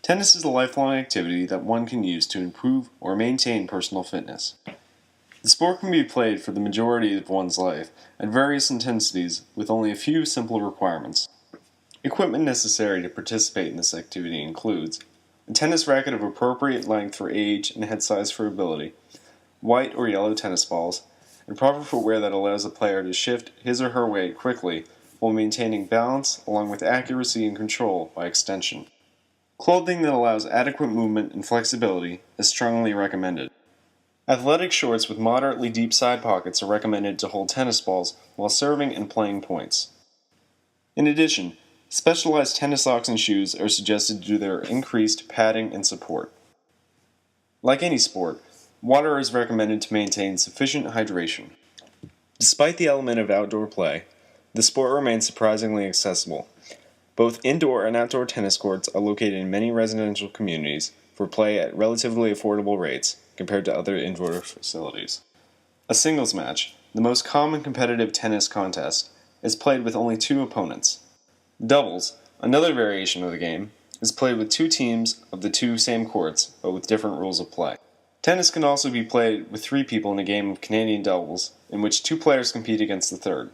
Tennis is a lifelong activity that one can use to improve or maintain personal fitness. The sport can be played for the majority of one's life at various intensities with only a few simple requirements. Equipment necessary to participate in this activity includes a tennis racket of appropriate length for age and head size for ability, white or yellow tennis balls, and proper footwear that allows the player to shift his or her weight quickly while maintaining balance along with accuracy and control by extension. Clothing that allows adequate movement and flexibility is strongly recommended. Athletic shorts with moderately deep side pockets are recommended to hold tennis balls while serving and playing points. In addition, specialized tennis socks and shoes are suggested due to their increased padding and support. Like any sport, water is recommended to maintain sufficient hydration. Despite the element of outdoor play, the sport remains surprisingly accessible. Both indoor and outdoor tennis courts are located in many residential communities for play at relatively affordable rates compared to other indoor facilities. A singles match, the most common competitive tennis contest, is played with only two opponents. Doubles, another variation of the game, is played with two teams of the two same courts, but with different rules of play. Tennis can also be played with three people in a game of Canadian doubles, in which two players compete against the third.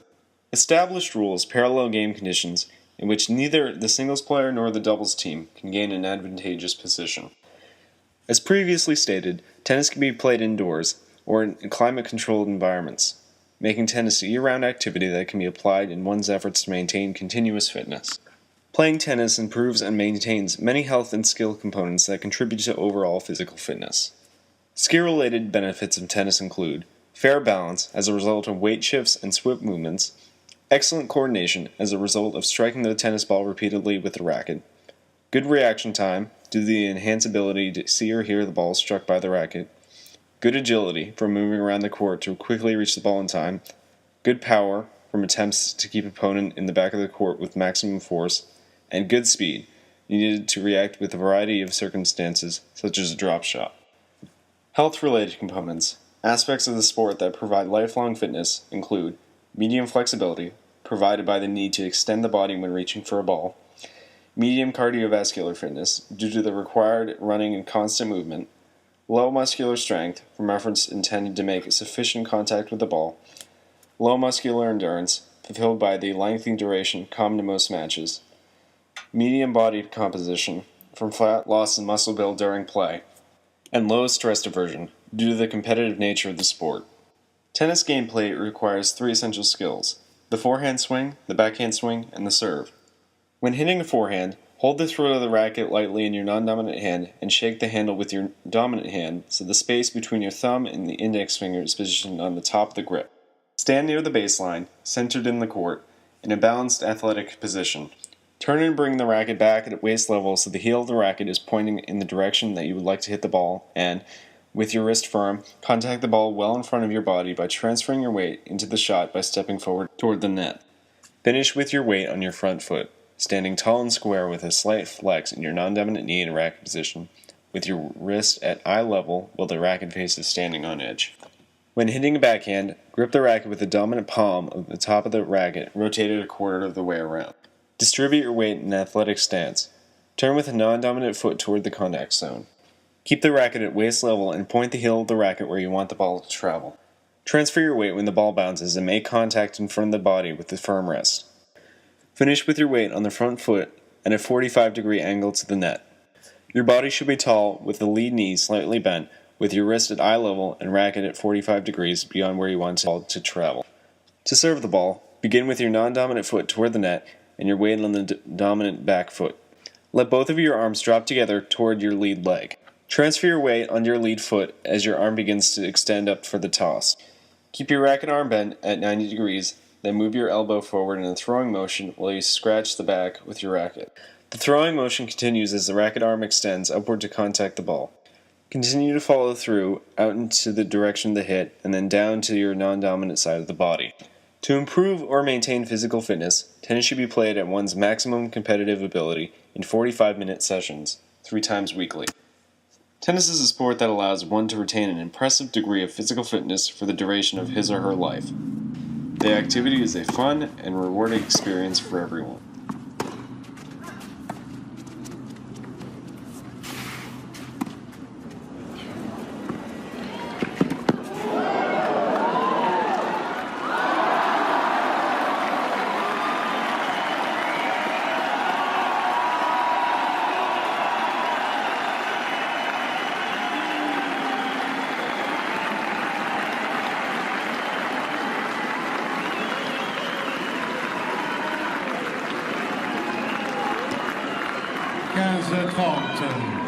Established rules parallel game conditions in which neither the singles player nor the doubles team can gain an advantageous position. As previously stated, tennis can be played indoors or in climate-controlled environments, making tennis a year-round activity that can be applied in one's efforts to maintain continuous fitness. Playing tennis improves and maintains many health and skill components that contribute to overall physical fitness. Skill-related benefits of tennis include fair balance as a result of weight shifts and swift movements, excellent coordination as a result of striking the tennis ball repeatedly with the racket, good reaction time due to the enhanced ability to see or hear the ball struck by the racket, good agility from moving around the court to quickly reach the ball in time, good power from attempts to keep opponent in the back of the court with maximum force, and good speed needed to react with a variety of circumstances such as a drop shot. Health-related components, aspects of the sport that provide lifelong fitness include medium flexibility, provided by the need to extend the body when reaching for a ball, medium cardiovascular fitness, due to the required running and constant movement, low muscular strength, from efforts intended to make sufficient contact with the ball, low muscular endurance, fulfilled by the lengthy duration common to most matches, medium body composition, from fat loss in muscle build during play, and low stress diversion, due to the competitive nature of the sport. Tennis gameplay requires three essential skills: the forehand swing, the backhand swing, and the serve. When hitting a forehand, hold the throat of the racket lightly in your non-dominant hand and shake the handle with your dominant hand so the space between your thumb and the index finger is positioned on the top of the grip. Stand near the baseline, centered in the court, in a balanced athletic position. Turn and bring the racket back at waist level so the heel of the racket is pointing in the direction that you would like to hit the ball, and with your wrist firm, contact the ball well in front of your body by transferring your weight into the shot by stepping forward toward the net. Finish with your weight on your front foot, standing tall and square with a slight flex in your non-dominant knee in racket position, with your wrist at eye level while the racket face is standing on edge. When hitting a backhand, grip the racket with the dominant palm of the top of the racket rotated a quarter of the way around. Distribute your weight in an athletic stance. Turn with a non-dominant foot toward the contact zone. Keep the racket at waist level and point the heel of the racket where you want the ball to travel. Transfer your weight when the ball bounces and make contact in front of the body with the firm wrist. Finish with your weight on the front foot at a 45-degree angle to the net. Your body should be tall with the lead knee slightly bent, with your wrist at eye level and racket at 45 degrees beyond where you want the ball to travel. To serve the ball, begin with your non-dominant foot toward the net and your weight on the dominant back foot. Let both of your arms drop together toward your lead leg. Transfer your weight on your lead foot as your arm begins to extend up for the toss. Keep your racket arm bent at 90 degrees, then move your elbow forward in a throwing motion while you scratch the back with your racket. The throwing motion continues as the racket arm extends upward to contact the ball. Continue to follow through out into the direction of the hit and then down to your non-dominant side of the body. To improve or maintain physical fitness, tennis should be played at one's maximum competitive ability in 45-minute sessions, 3 times weekly. Tennis is a sport that allows one to retain an impressive degree of physical fitness for the duration of his or her life. The activity is a fun and rewarding experience for everyone. Charles Taunton.